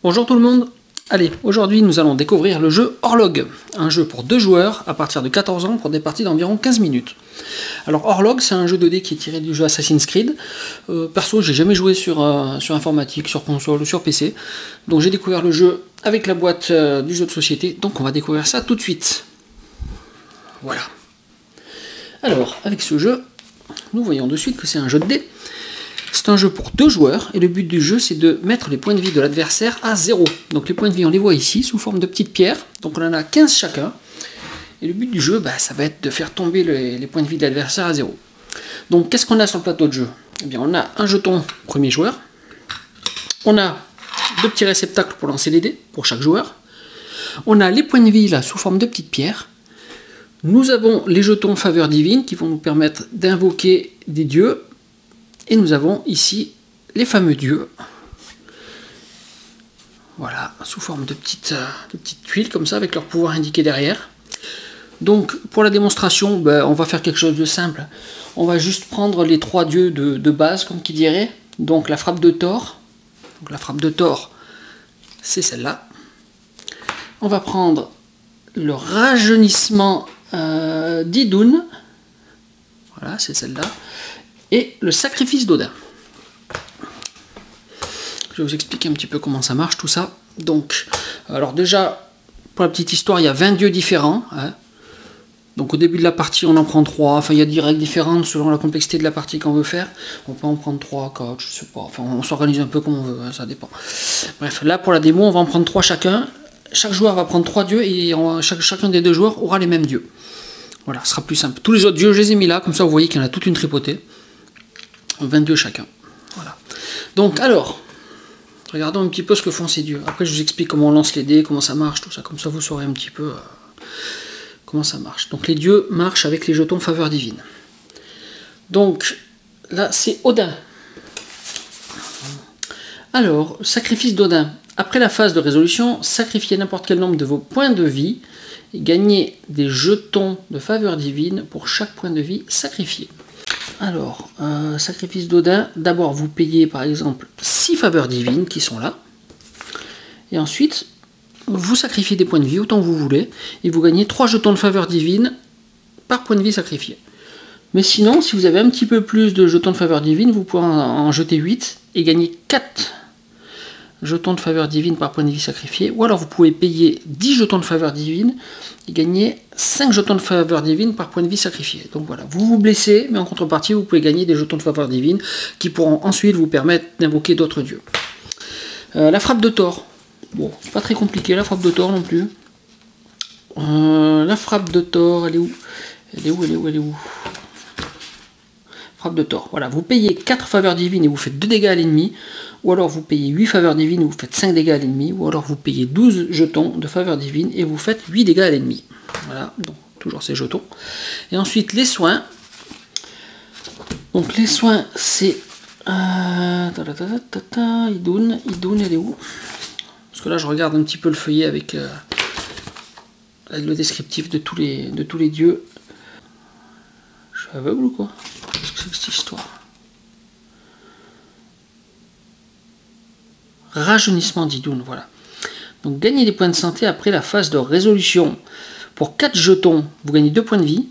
Bonjour tout le monde. Allez, aujourd'hui nous allons découvrir le jeu Orlog, un jeu pour 2 joueurs à partir de 14 ans pour des parties d'environ 15 minutes. Alors Orlog, c'est un jeu 2D qui est tiré du jeu Assassin's Creed. Perso, j'ai jamais joué sur informatique, sur console ou sur PC. Donc j'ai découvert le jeu avec la boîte du jeu de société, donc on va découvrir ça tout de suite. Voilà. Alors, avec ce jeu, nous voyons de suite que c'est un jeu de dés. C'est un jeu pour 2 joueurs, et le but du jeu, c'est de mettre les points de vie de l'adversaire à 0. Donc les points de vie, on les voit ici, sous forme de petites pierres. Donc on en a 15 chacun. Et le but du jeu, ça va être de faire tomber les points de vie de l'adversaire à 0. Donc qu'est-ce qu'on a sur le plateau de jeu? Eh bien, on a un jeton premier joueur. On a 2 petits réceptacles pour lancer les dés, pour chaque joueur. On a les points de vie, là, sous forme de petites pierres. Nous avons les jetons faveur divine, qui vont nous permettre d'invoquer des dieux. Et nous avons ici les fameux dieux. Voilà, sous forme de petites tuiles comme ça, avec leur pouvoir indiqué derrière. Donc, pour la démonstration, on va faire quelque chose de simple. On va juste prendre les 3 dieux de base, comme qui dirait. Donc, la frappe de Thor. Donc, la frappe de Thor, c'est celle-là. On va prendre le rajeunissement d'Idun. Voilà, c'est celle-là. Et le sacrifice d'Odin. Je vais vous expliquer un petit peu comment ça marche tout ça. Donc, alors déjà, pour la petite histoire, il y a 20 dieux différents. Hein. Donc au début de la partie, on en prend 3. Enfin, il y a des règles différentes selon la complexité de la partie qu'on veut faire. On peut en prendre 3, 4, je sais pas. Enfin, on s'organise un peu comme on veut, hein, ça dépend. Bref, là pour la démo, on va en prendre 3 chacun. Chaque joueur va prendre 3 dieux et chacun des 2 joueurs aura les mêmes dieux. Voilà, ce sera plus simple. Tous les autres dieux, je les ai mis là, comme ça vous voyez qu'il y en a toute une tripotée. 22 chacun. Voilà. Donc alors, regardons un petit peu ce que font ces dieux. Après je vous explique comment on lance les dés, comment ça marche, tout ça. Comme ça vous saurez un petit peu comment ça marche. Donc les dieux marchent avec les jetons faveur divine. Donc là c'est Odin. Alors, sacrifice d'Odin. Après la phase de résolution, sacrifiez n'importe quel nombre de vos points de vie et gagnez des jetons de faveur divine pour chaque point de vie sacrifié. Alors, sacrifice d'Odin, d'abord vous payez par exemple 6 faveurs divines qui sont là, et ensuite vous sacrifiez des points de vie autant que vous voulez, et vous gagnez 3 jetons de faveur divine par point de vie sacrifié. Mais sinon, si vous avez un petit peu plus de jetons de faveur divine, vous pouvez en jeter 8 et gagner 4 jetons de faveur divine par point de vie sacrifié, ou alors vous pouvez payer 10 jetons de faveur divine et gagner 5 jetons de faveur divine par point de vie sacrifié. Donc voilà, vous vous blessez, mais en contrepartie, vous pouvez gagner des jetons de faveur divine qui pourront ensuite vous permettre d'invoquer d'autres dieux. La frappe de Thor. Bon, c'est pas très compliqué la frappe de Thor non plus. La frappe de Thor, elle est où? Elle est où? Frappe de Thor. Voilà, vous payez 4 faveurs divines et vous faites 2 dégâts à l'ennemi, ou alors vous payez 8 faveurs divines et vous faites 5 dégâts à l'ennemi, ou alors vous payez 12 jetons de faveur divine et vous faites 8 dégâts à l'ennemi. Voilà, donc toujours ces jetons. Et ensuite les soins. Donc les soins, c'est Idun, elle est où? Parce que là je regarde un petit peu le feuillet avec le descriptif de tous les dieux. Je suis aveugle ou quoi? Qu'est-ce que c'est que cette histoire? Rajeunissement d'Idun, voilà. Donc gagnez des points de santé après la phase de résolution. Pour 4 jetons, vous gagnez 2 points de vie.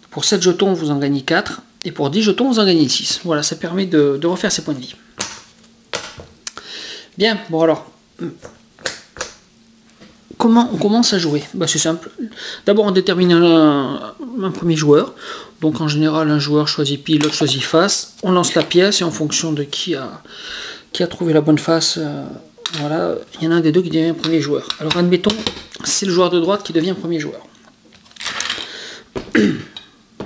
Pour 7 jetons, vous en gagnez 4. Et pour 10 jetons, vous en gagnez 6. Voilà, ça permet de refaire ces points de vie. Bien, bon alors, comment on commence à jouer? C'est simple. D'abord, on détermine un premier joueur. Donc en général, un joueur choisit pile, l'autre choisit face. On lance la pièce et en fonction de qui a trouvé la bonne face, voilà, il y en a un des deux qui devient premier joueur. Alors admettons, c'est le joueur de droite qui devient premier joueur.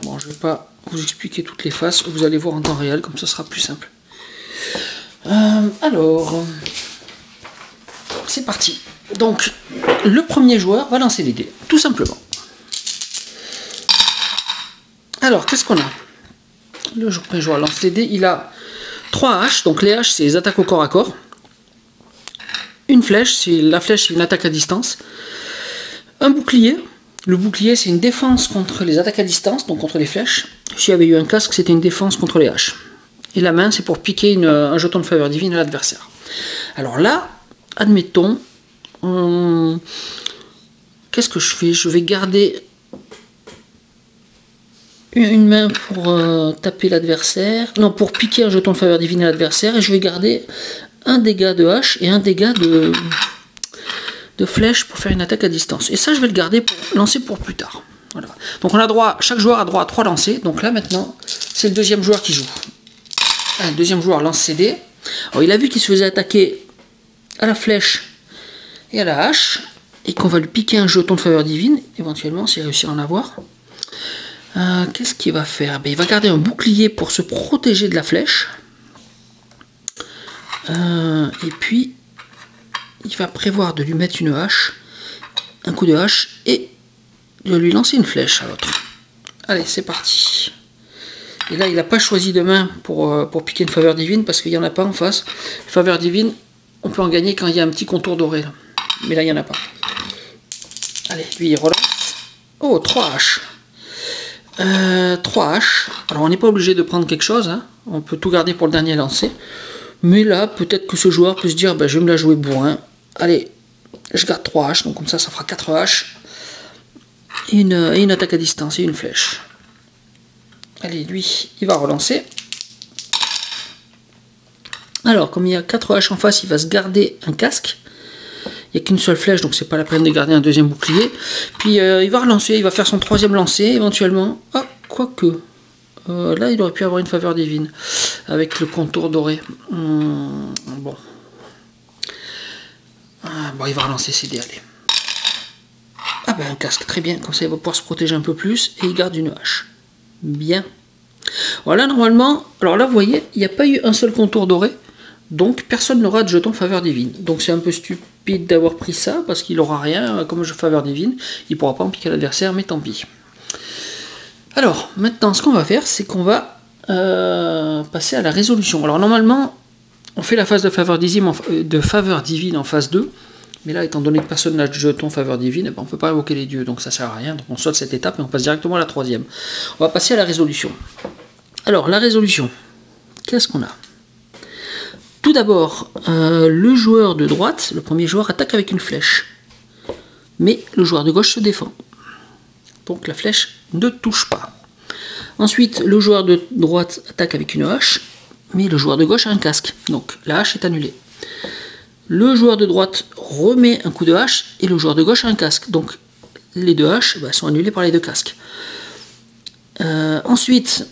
Bon, je ne vais pas vous expliquer toutes les faces, vous allez voir en temps réel, comme ça sera plus simple. Alors, c'est parti. Donc, le premier joueur va lancer les dés, tout simplement. Alors, qu'est-ce qu'on a? Le premier joueur lance les dés, il a 3 haches, donc les haches c'est les attaques au corps à corps. Une flèche, la flèche c'est une attaque à distance. Un bouclier, le bouclier c'est une défense contre les attaques à distance, donc contre les flèches. S'il y avait eu un casque, c'était une défense contre les haches. Et la main c'est pour piquer un jeton de faveur divine à l'adversaire. Alors là, admettons, qu'est-ce que je fais? Je vais garder une main pour taper l'adversaire, non, pour piquer un jeton de faveur divine à l'adversaire, et je vais garder un dégât de hache et un dégât de flèche pour faire une attaque à distance. Et ça, je vais le garder pour lancer pour plus tard. Voilà. Donc on a droit, chaque joueur a droit à 3 lancers. Donc là maintenant, c'est le deuxième joueur qui joue. Le deuxième joueur lance ses dés. Alors il a vu qu'il se faisait attaquer à la flèche et à la hache, et qu'on va lui piquer un jeton de faveur divine, éventuellement, s'il réussit à en avoir. Qu'est-ce qu'il va faire? Il va garder un bouclier pour se protéger de la flèche. Et puis, il va prévoir de lui mettre une hache, un coup de hache, et de lui lancer une flèche à l'autre. Allez, c'est parti. Et là, il n'a pas choisi de main pour piquer une faveur divine, parce qu'il n'y en a pas en face. Une faveur divine, on peut en gagner quand il y a un petit contour doré. Là. Mais là, il n'y en a pas. Allez, lui, il relance. Oh, 3 haches. 3 haches. Alors on n'est pas obligé de prendre quelque chose, hein. On peut tout garder pour le dernier lancer. Mais là, peut-être que ce joueur peut se dire, je vais me la jouer bourrin. Allez, je garde 3 haches, donc comme ça fera 4 haches. Et une attaque à distance et une flèche. Allez, lui, il va relancer. Alors, comme il y a 4 haches en face, il va se garder un casque. Il n'y a qu'une seule flèche, donc c'est pas la peine de garder un deuxième bouclier. Puis il va relancer, il va faire son 3e lancer, éventuellement. Ah, quoique. Là, il aurait pu avoir une faveur divine, avec le contour doré. Bon. Bon, il va relancer ses dés, allez. Ah un casque, très bien, comme ça il va pouvoir se protéger un peu plus, et il garde une hache. Bien. Voilà, normalement, alors là, vous voyez, il n'y a pas eu un seul contour doré. Donc personne n'aura de jeton faveur divine. Donc c'est un peu stupide d'avoir pris ça, parce qu'il n'aura rien comme jeu faveur divine. Il ne pourra pas en piquer l'adversaire, mais tant pis. Alors, maintenant, ce qu'on va faire, c'est qu'on va passer à la résolution. Alors normalement, on fait la phase de faveur divine en phase 2. Mais là, étant donné que personne n'a de jeton faveur divine, on ne peut pas invoquer les dieux, donc ça ne sert à rien. Donc on saute cette étape et on passe directement à la 3e. On va passer à la résolution. Alors, la résolution, qu'est-ce qu'on a? Tout d'abord, le joueur de droite, le premier joueur, attaque avec une flèche. Mais le joueur de gauche se défend. Donc la flèche ne touche pas. Ensuite, le joueur de droite attaque avec une hache, mais le joueur de gauche a un casque. Donc la hache est annulée. Le joueur de droite remet un coup de hache, et le joueur de gauche a un casque. Donc les deux haches sont annulées par les deux casques. Ensuite,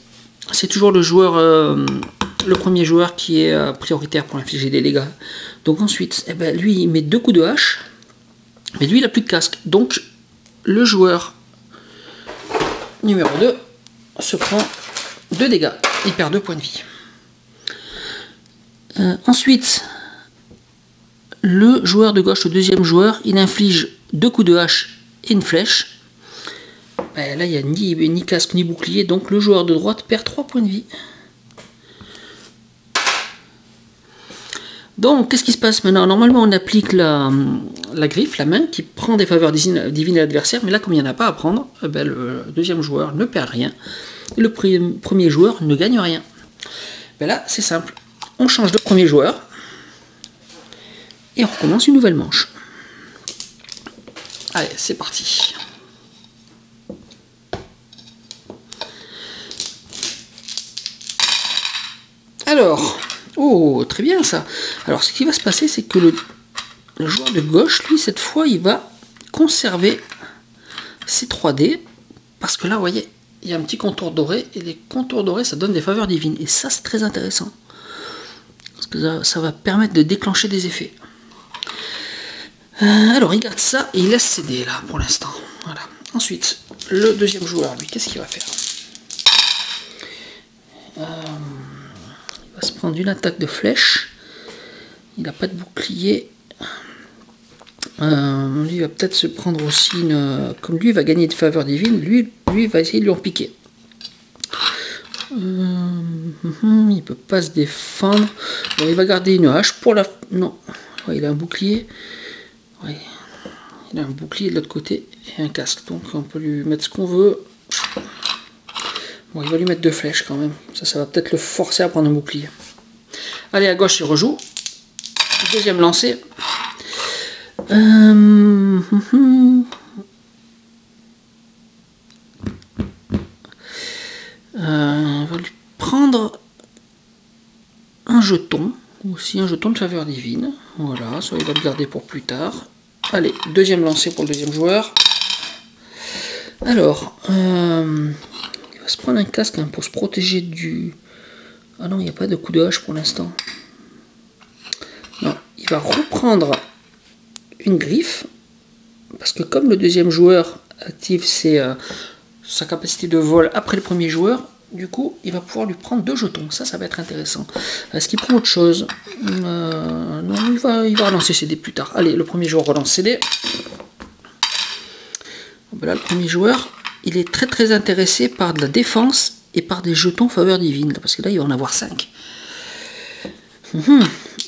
c'est toujours le joueur... le premier joueur qui est prioritaire pour infliger des dégâts. Donc ensuite, lui, il met 2 coups de hache, mais lui, il n'a plus de casque. Donc, le joueur numéro 2 se prend 2 dégâts. Il perd 2 points de vie. Ensuite, le joueur de gauche, le deuxième joueur, il inflige 2 coups de hache et une flèche. Là, il n'y a ni casque ni bouclier, donc le joueur de droite perd 3 points de vie. Donc, qu'est-ce qui se passe maintenant? Normalement, on applique la griffe, la main, qui prend des faveurs divines à l'adversaire, mais là, comme il n'y en a pas à prendre, le deuxième joueur ne perd rien, et le premier joueur ne gagne rien. Là, c'est simple. On change de premier joueur, et on recommence une nouvelle manche. Allez, c'est parti. Alors... Oh, très bien ça. Alors, ce qui va se passer, c'est que le joueur de gauche, lui, cette fois, il va conserver ses 3 dés. Parce que là, vous voyez, il y a un petit contour doré. Et les contours dorés, ça donne des faveurs divines. Et ça, c'est très intéressant. Parce que ça va permettre de déclencher des effets. Alors, il garde ça et il laisse ses dés, là, pour l'instant. Voilà. Ensuite, le deuxième joueur, lui, qu'est-ce qu'il va faire? Il va se prendre une attaque de flèche. Il n'a pas de bouclier. Lui va peut-être se prendre aussi une... Comme lui va gagner des faveurs divines, lui va essayer de lui en piquer. Il peut pas se défendre. Bon, il va garder une hache pour la... Non. Ouais, il a un bouclier. Ouais. Il a un bouclier de l'autre côté et un casque. Donc on peut lui mettre ce qu'on veut. Bon, il va lui mettre 2 flèches quand même. Ça va peut-être le forcer à prendre un bouclier. Allez, à gauche, il rejoue. Deuxième lancé. On va lui prendre un jeton, aussi un jeton de faveur divine. Voilà, soit il va le garder pour plus tard. Allez, deuxième lancé pour le deuxième joueur. Alors, il va se prendre un casque hein, pour se protéger du... Ah non, il n'y a pas de coup de hache pour l'instant. Non, il va reprendre une griffe. Parce que comme le deuxième joueur active sa capacité de vol après le premier joueur, du coup, il va pouvoir lui prendre 2 jetons. Ça va être intéressant. Est-ce qu'il prend autre chose? Non, il va relancer ses dés plus tard. Allez, le premier joueur relance ses dés. Ben là, le premier joueur, il est très très intéressé par de la défense et par des jetons faveur divine. Parce que là, il va en avoir 5.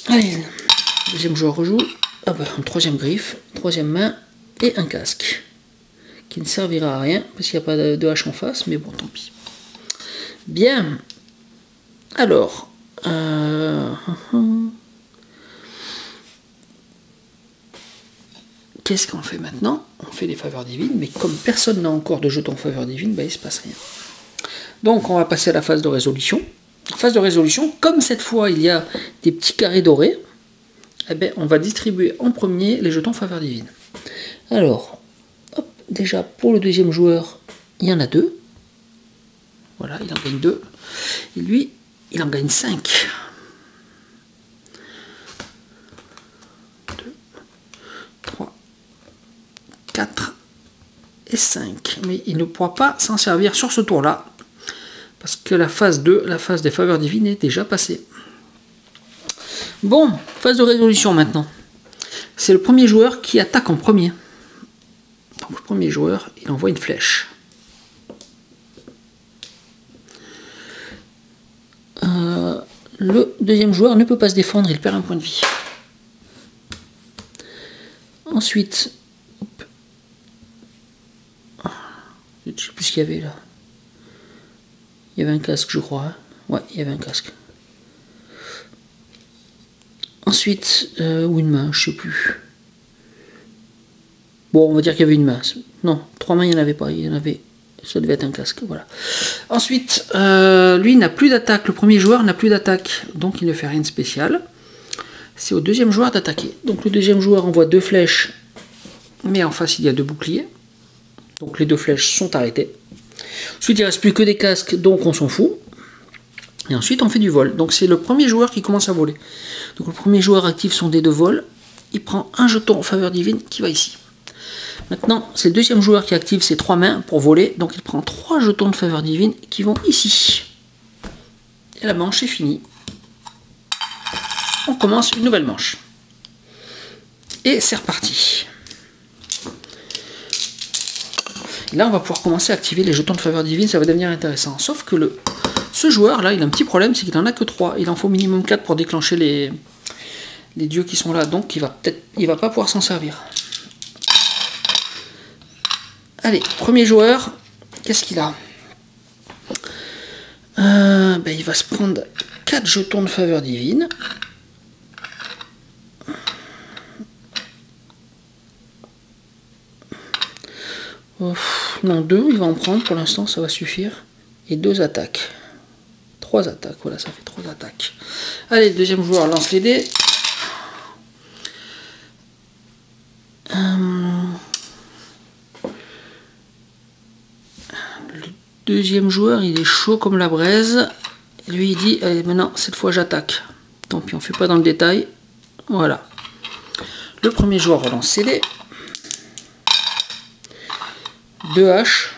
Allez, le deuxième joueur rejoue. Ah ben, une troisième griffe, troisième main et un casque. Qui ne servira à rien parce qu'il n'y a pas de hache en face, mais bon, tant pis. Bien. Alors. Qu'est-ce qu'on fait maintenant? On fait des faveurs divines, mais comme personne n'a encore de jeton faveur divine, ben, il ne se passe rien. Donc on va passer à la phase de résolution. En phase de résolution, comme cette fois il y a des petits carrés dorés, eh ben, on va distribuer en premier les jetons faveur divine. Alors, hop, déjà pour le deuxième joueur, il y en a 2. Voilà, il en gagne 2. Et lui, il en gagne 5. 2, 3, 4 et 5. Mais il ne pourra pas s'en servir sur ce tour-là. Parce que la phase 2, la phase des faveurs divines, est déjà passée. Bon, phase de résolution maintenant. C'est le premier joueur qui attaque en premier. Donc le premier joueur, il envoie une flèche. Le deuxième joueur ne peut pas se défendre, il perd un point de vie. Ensuite, hop. Je ne sais plus ce qu'il y avait là. Il y avait un casque, je crois. Hein. Ouais, il y avait un casque. Ensuite, ou une main, je sais plus. Bon, on va dire qu'il y avait une main. Non, 3 mains, il n'y en avait pas. Il y en avait. Ça devait être un casque, voilà. Ensuite, lui n'a plus d'attaque. Le premier joueur n'a plus d'attaque, donc il ne fait rien de spécial. C'est au deuxième joueur d'attaquer. Donc le deuxième joueur envoie 2 flèches, mais en face il y a 2 boucliers. Donc les 2 flèches sont arrêtées. Ensuite il ne reste plus que des casques, donc on s'en fout. Et ensuite on fait du vol. Donc c'est le premier joueur qui commence à voler. Donc le premier joueur active son dé de vol. Il prend un jeton en faveur divine qui va ici. Maintenant, c'est le deuxième joueur qui active ses 3 mains pour voler. Donc il prend 3 jetons de faveur divine qui vont ici. Et la manche est finie. On commence une nouvelle manche. Et c'est reparti. Et là, on va pouvoir commencer à activer les jetons de faveur divine. Ça va devenir intéressant. Sauf que ce joueur-là, il a un petit problème, c'est qu'il n'en a que 3. Il en faut minimum 4 pour déclencher les dieux qui sont là. Donc il va pas pouvoir s'en servir. Allez, premier joueur, qu'est-ce qu'il a? Il va se prendre 4 jetons de faveur divine. Non, 2, il va en prendre pour l'instant, ça va suffire. Et 2 attaques. 3 attaques, voilà, ça fait 3 attaques. Allez, le deuxième joueur lance les dés. Le deuxième joueur, il est chaud comme la braise. Lui, il dit, allez, maintenant, cette fois, j'attaque. Tant pis, on ne fait pas dans le détail. Voilà. Le premier joueur relance ses dés. 2 haches.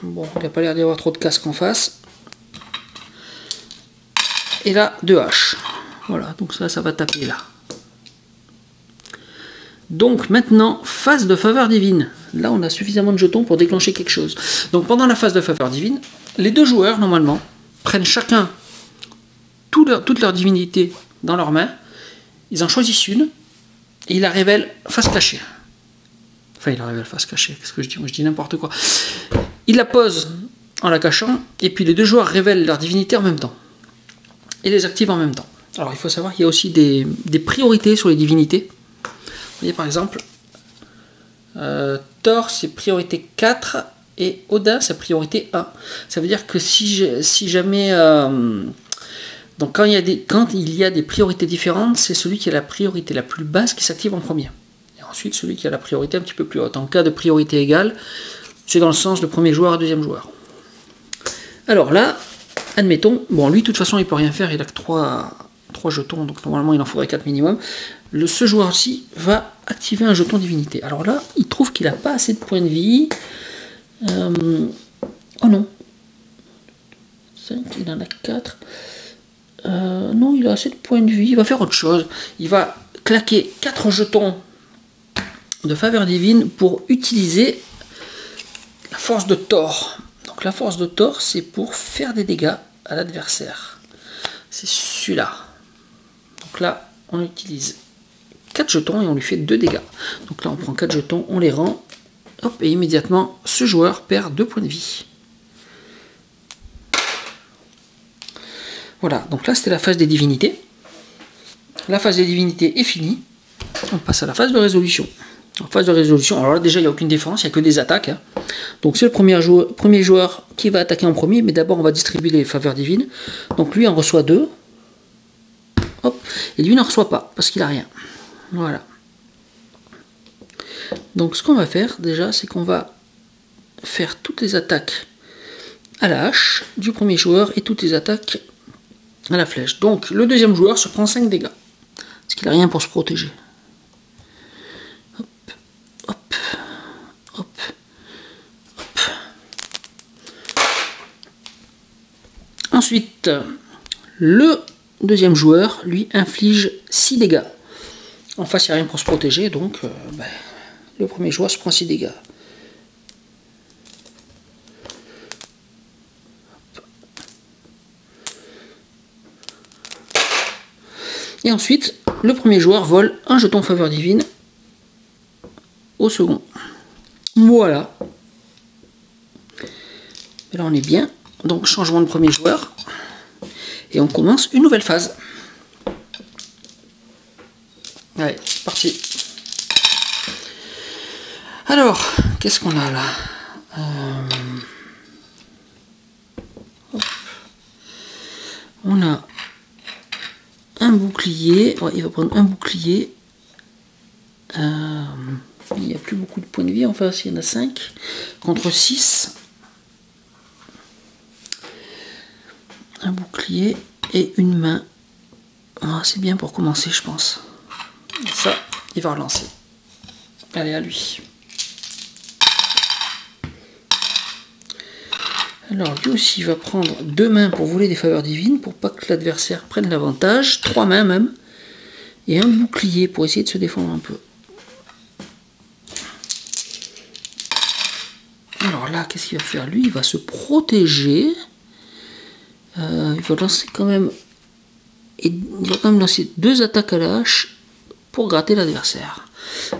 Bon, il n'a pas l'air d'y avoir trop de casques en face. Et là, 2 haches. Voilà, donc ça va taper là. Donc maintenant, phase de faveur divine. Là, on a suffisamment de jetons pour déclencher quelque chose. Donc pendant la phase de faveur divine, les 2 joueurs, normalement, prennent chacun toute leur divinité dans leurs mains. Ils en choisissent une et ils la révèlent face cachée. Enfin, ils la révèlent face cachée. Qu'est-ce que je dis? Moi, je dis n'importe quoi. Ils la posent en la cachant et puis les 2 joueurs révèlent leur divinité en même temps. Et les activent en même temps. Alors, il faut savoir qu'il y a aussi des priorités sur les divinités. voyez par exemple, Thor c'est priorité 4 et Odin c'est priorité 1. Ça veut dire que si jamais... donc quand il y a des priorités différentes, c'est celui qui a la priorité la plus basse qui s'active en premier. Et ensuite celui qui a la priorité un petit peu plus haute. En cas de priorité égale, c'est dans le sens de premier joueur à deuxième joueur. Alors là, admettons, bon lui de toute façon il peut rien faire, il a que 3 jetons, donc normalement il en faudrait 4 minimum. Ce joueur-ci va activer un jeton divinité. Alors là, il trouve qu'il n'a pas assez de points de vie. Oh non. 5, il en a 4. Non, il a assez de points de vie. Il va faire autre chose. Il va claquer 4 jetons de faveur divine pour utiliser la force de Thor. Donc la force de Thor, c'est pour faire des dégâts à l'adversaire. C'est celui-là. Donc là, on utilise 4 jetons et on lui fait 2 dégâts. Donc là, on prend 4 jetons, on les rend. Hop, et immédiatement, ce joueur perd 2 points de vie. Voilà, donc là, c'était la phase des divinités. La phase des divinités est finie. On passe à la phase de résolution. En phase de résolution, alors là, déjà, il n'y a aucune défense, il n'y a que des attaques. Hein. Donc c'est le premier joueur qui va attaquer en premier, mais d'abord, on va distribuer les faveurs divines. Donc lui en reçoit 2. Hop, et lui n'en reçoit pas, parce qu'il n'a rien. Voilà. Donc ce qu'on va faire déjà, c'est qu'on va faire toutes les attaques à la hache du premier joueur et toutes les attaques à la flèche. Donc le deuxième joueur se prend 5 dégâts, parce qu'il n'a rien pour se protéger. Hop, hop, hop, hop. Ensuite, le deuxième joueur lui inflige 6 dégâts. En face, il n'y a rien pour se protéger, donc le premier joueur se prend 6 dégâts. Et ensuite, le premier joueur vole un jeton faveur divine au second. Voilà. Et là, on est bien. Donc, changement de premier joueur. Et on commence une nouvelle phase. Allez, c'est parti. Alors, qu'est-ce qu'on a là? On a un bouclier. Ouais, il va prendre un bouclier. Il n'y a plus beaucoup de points de vie. Enfin, il y en a 5 contre 6. Un bouclier et une main. Ah, c'est bien pour commencer, je pense. Et ça, il va relancer. Allez, à lui. Alors, lui aussi, il va prendre 2 mains pour voler des faveurs divines, pour pas que l'adversaire prenne l'avantage. 3 mains même. Et un bouclier pour essayer de se défendre un peu. Alors là, qu'est-ce qu'il va faire? Lui, il va se protéger. Il va lancer quand même... il va quand même lancer 2 attaques à la hache pour gratter l'adversaire.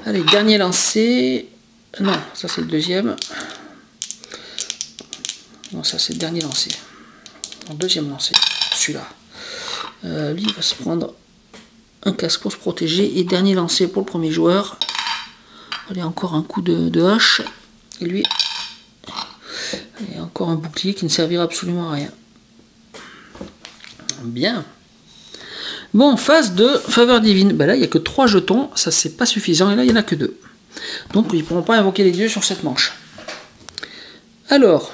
Allez, dernier lancer. Non, ça c'est le deuxième. Non, ça c'est le dernier lancer. Le deuxième lancer, celui-là. Lui, il va se prendre un casque pour se protéger. Et dernier lancer pour le premier joueur. Allez, encore un coup de hache. Et lui, allez, encore un bouclier qui ne servira absolument à rien. Bien. Bon, phase de faveur divine. Ben là, il n'y a que 3 jetons. Ça, c'est pas suffisant. Et là, il n'y en a que 2. Donc, ils ne pourront pas invoquer les dieux sur cette manche. Alors,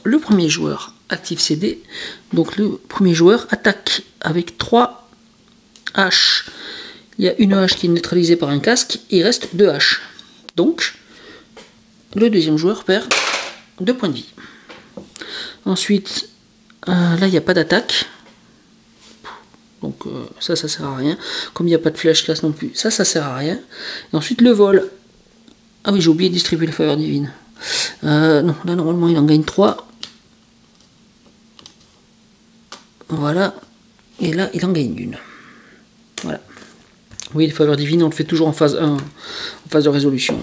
le premier joueur active ses dés. Donc, le premier joueur attaque avec 3 haches. Il y a une hache qui est neutralisée par un casque. Et il reste 2 haches. Donc, le deuxième joueur perd 2 points de vie. Ensuite, là, il n'y a pas d'attaque. Donc, ça sert à rien. Comme il n'y a pas de flèche classe non plus, ça sert à rien. Et ensuite, le vol. Ah oui, j'ai oublié de distribuer les faveurs divines. Non, là, normalement, il en gagne 3. Voilà. Et là, il en gagne 1. Voilà. Oui, les faveurs divines, on le fait toujours en phase 1, en phase de résolution.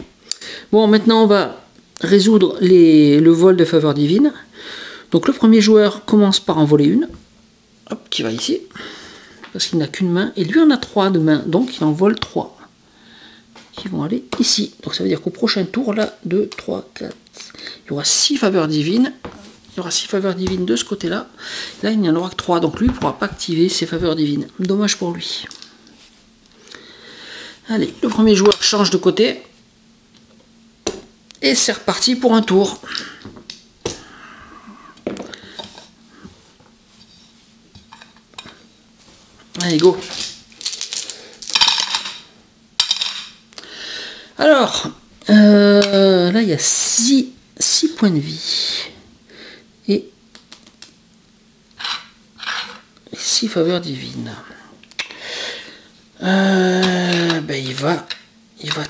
Bon, maintenant, on va résoudre le vol de faveurs divines. Donc le premier joueur commence par en voler une, hop, qui va ici. parce qu'il n'a qu'une main, et lui en a 3 de mains, donc il en vole 3 qui vont aller ici. Donc ça veut dire qu'au prochain tour, là, 2, 3, 4, il y aura 6 faveurs divines. Il y aura 6 faveurs divines de ce côté-là. Là, il n'y en aura que 3, donc lui ne pourra pas activer ses faveurs divines. Dommage pour lui. Allez, le premier joueur change de côté. Et c'est reparti pour un tour. Allez, go. Alors, là, il y a 6 points de vie. Et 6 faveurs divines. Ben il va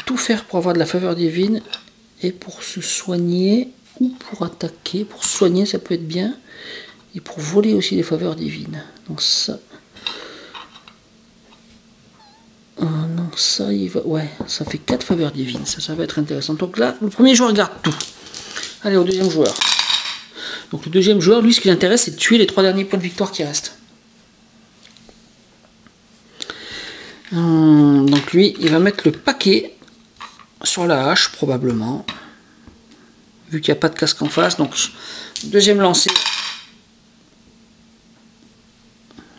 tout faire pour avoir de la faveur divine et pour se soigner ou pour attaquer. Pour soigner, ça peut être bien. Et pour voler aussi les faveurs divines. Donc ça... non, ça, il va... Ouais, ça fait 4 faveurs divines. Ça va être intéressant. Donc là, le premier joueur garde tout. Allez, au deuxième joueur. Donc le deuxième joueur, lui, ce qui l'intéresse, c'est de tuer les 3 derniers points de victoire qui restent. Donc lui, il va mettre le paquet sur la hache, probablement. Vu qu'il n'y a pas de casque en face. Donc, deuxième lancé.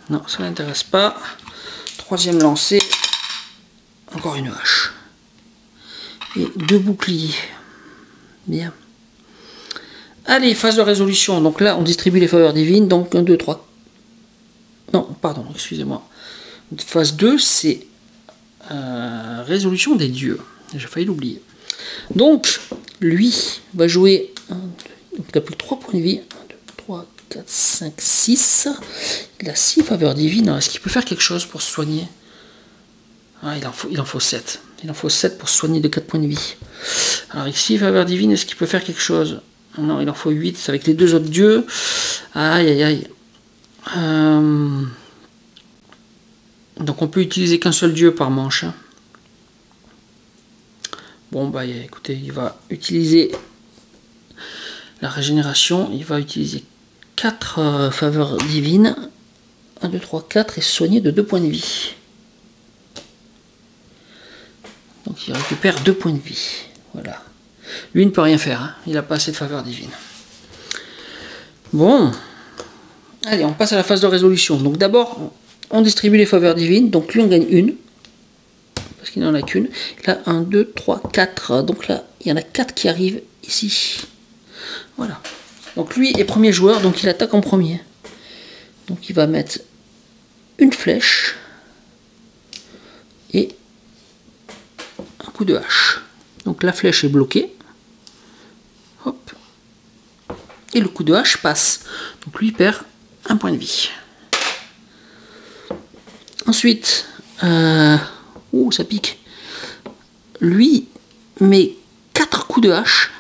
Non, ça ne l'intéresse pas. Troisième lancé. Encore une hache. Et 2 boucliers. Bien. Allez, phase de résolution. Donc là, on distribue les faveurs divines. Donc 1, 2, 3. Non, pardon, excusez-moi. Phase 2, c'est résolution des dieux. J'ai failli l'oublier. Donc, lui va jouer. Donc il n'a plus que 3 points de vie. 1, 2, 3, 4, 5, 6. Il a 6 faveurs divines. Est-ce qu'il peut faire quelque chose pour se soigner? Ah, il en faut 7. Il en faut 7 pour se soigner de 4 points de vie. Alors, avec 6 faveurs divines, est-ce qu'il peut faire quelque chose? Non, il en faut 8. C'est avec les 2 autres dieux. Aïe, aïe, aïe. Donc, on peut utiliser qu'un seul dieu par manche. Bon, bah écoutez, il va utiliser la régénération. Il va utiliser 4 faveurs divines. 1, 2, 3, 4 et se soigner de 2 points de vie. Donc il récupère 2 points de vie. Voilà. Lui ne peut rien faire. Hein. Il n'a pas assez de faveurs divines. Bon. Allez, on passe à la phase de résolution. Donc d'abord, on distribue les faveurs divines. Donc lui, on gagne une. Parce qu'il n'en a qu'une. Là, 1, 2, 3, 4. Donc là, il y en a 4 qui arrivent ici. Voilà. Donc lui est premier joueur, donc il attaque en premier. Donc il va mettre une flèche et un coup de hache. Donc la flèche est bloquée. Hop. Et le coup de hache passe. Donc lui perd un point de vie. Ensuite, ça pique. Lui met 4 coups de hache.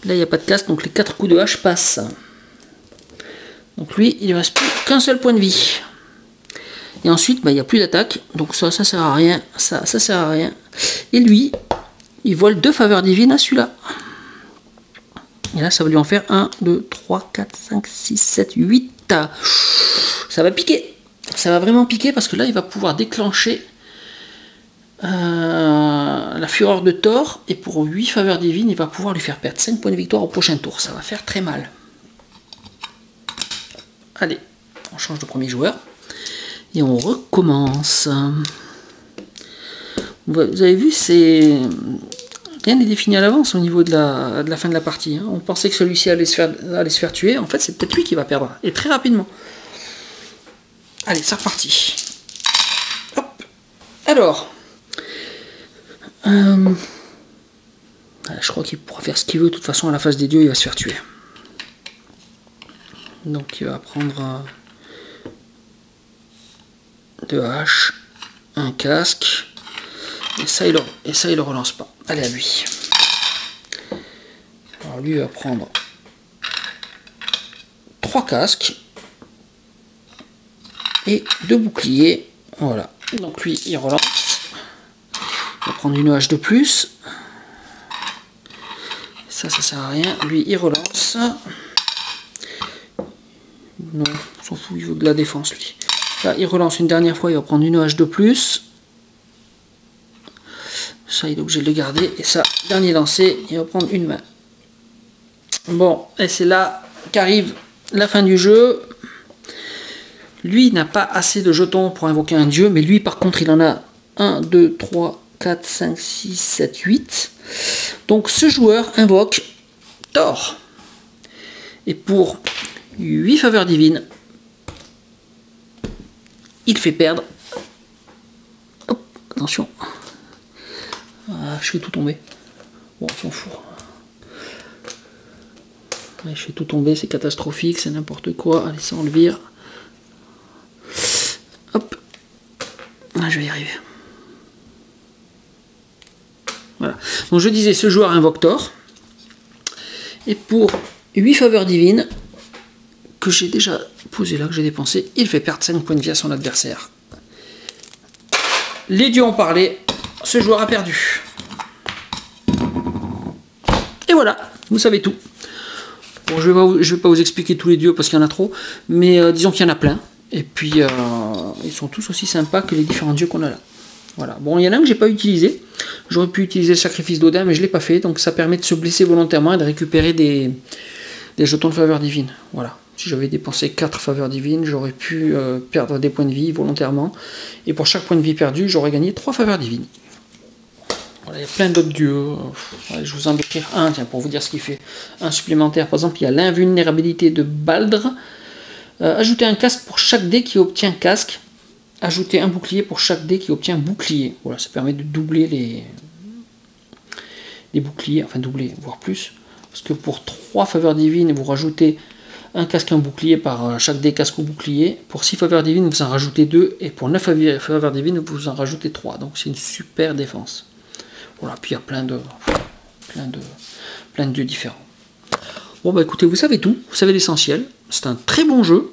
Là, il n'y a pas de casque, donc les 4 coups de hache passent. Donc lui, il ne reste plus qu'un seul point de vie. Et ensuite, il n'y a plus d'attaque. Donc ça sert à rien. Ça sert à rien. Et lui, il vole 2 faveurs divines à celui-là. Et là, ça va lui en faire 1, 2, 3, 4, 5, 6, 7, 8. Ça va piquer. Ça va vraiment piquer parce que là, il va pouvoir déclencher la fureur de Thor. Et pour 8 faveurs divines, il va pouvoir lui faire perdre 5 points de victoire au prochain tour. Ça va faire très mal. Allez, on change de premier joueur. Et on recommence. Vous avez vu, c'est... Rien n'est défini à l'avance au niveau de la fin de la partie. Hein. On pensait que celui-ci allait se faire tuer. En fait, c'est peut-être lui qui va perdre. Et très rapidement. Allez, c'est reparti. Hop. Alors. Je crois qu'il pourra faire ce qu'il veut. De toute façon, à la face des dieux, il va se faire tuer. Donc, il va prendre 2 haches, un casque. Et ça, il le relance pas. Allez, à lui. Alors, lui, il va prendre 3 casques. Et 2 boucliers. Voilà. Donc, lui, il relance. Il va prendre une hache de plus. Ça sert à rien. Lui, il relance. Non, on s'en fout, il veut de la défense lui. Là, il relance une dernière fois, il va prendre une hache de plus. Ça, il est obligé de le garder. Et ça, dernier lancé, il va prendre une main. Bon, et c'est là qu'arrive la fin du jeu. Lui n'a pas assez de jetons pour invoquer un dieu, mais lui, par contre, il en a 1, 2, 3, 4, 5, 6, 7, 8. Donc, ce joueur invoque Thor. Et pour 8 faveurs divines, il fait perdre. Hop, attention. Ah, je fais tout tomber. Bon, on s'en fout. Ouais, je fais tout tomber, c'est catastrophique, c'est n'importe quoi. Allez, ça on le vire. Hop. Ah, je vais y arriver. Voilà. Donc je disais, ce joueur invoque Thor. Et pour 8 faveurs divines, que j'ai déjà posé là, que j'ai dépensé, il fait perdre 5 points de vie à son adversaire. Les dieux ont parlé, ce joueur a perdu. Et voilà, vous savez tout. Bon, je vais pas vous expliquer tous les dieux parce qu'il y en a trop, mais disons qu'il y en a plein. Et puis, ils sont tous aussi sympas que les différents dieux qu'on a là. Voilà. Bon, il y en a un que j'ai pas utilisé. J'aurais pu utiliser le sacrifice d'Odin, mais je l'ai pas fait. Donc ça permet de se blesser volontairement et de récupérer des jetons de faveur divine. Voilà. Si j'avais dépensé 4 faveurs divines, j'aurais pu perdre des points de vie volontairement. Et pour chaque point de vie perdu, j'aurais gagné 3 faveurs divines. Voilà, il y a plein d'autres dieux. Je vous en décrire un, tiens, pour vous dire ce qu'il fait. Un supplémentaire, par exemple, il y a l'invulnérabilité de Baldr. Ajouter un casque pour chaque dé qui obtient casque. Ajouter un bouclier pour chaque dé qui obtient bouclier. Voilà, ça permet de doubler les boucliers, enfin doubler, voire plus. Parce que pour 3 faveurs divines, vous rajoutez un casque et un bouclier par chaque dé casque ou bouclier. Pour 6 faveurs divines, vous en rajoutez 2. Et pour 9 faveurs divines, vous en rajoutez 3. Donc c'est une super défense. Voilà, puis il y a plein de dieux différents. Bon bah écoutez, vous savez tout, vous savez l'essentiel. C'est un très bon jeu.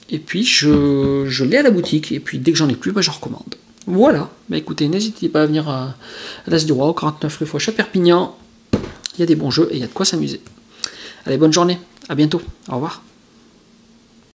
Et puis je l'ai à la boutique. Et puis dès que j'en ai plus, bah, je recommande. Voilà, bah écoutez, n'hésitez pas à venir à l'As du Roi, au 49 rue Foch à Perpignan. Il y a des bons jeux et il y a de quoi s'amuser. Allez, bonne journée, à bientôt, au revoir.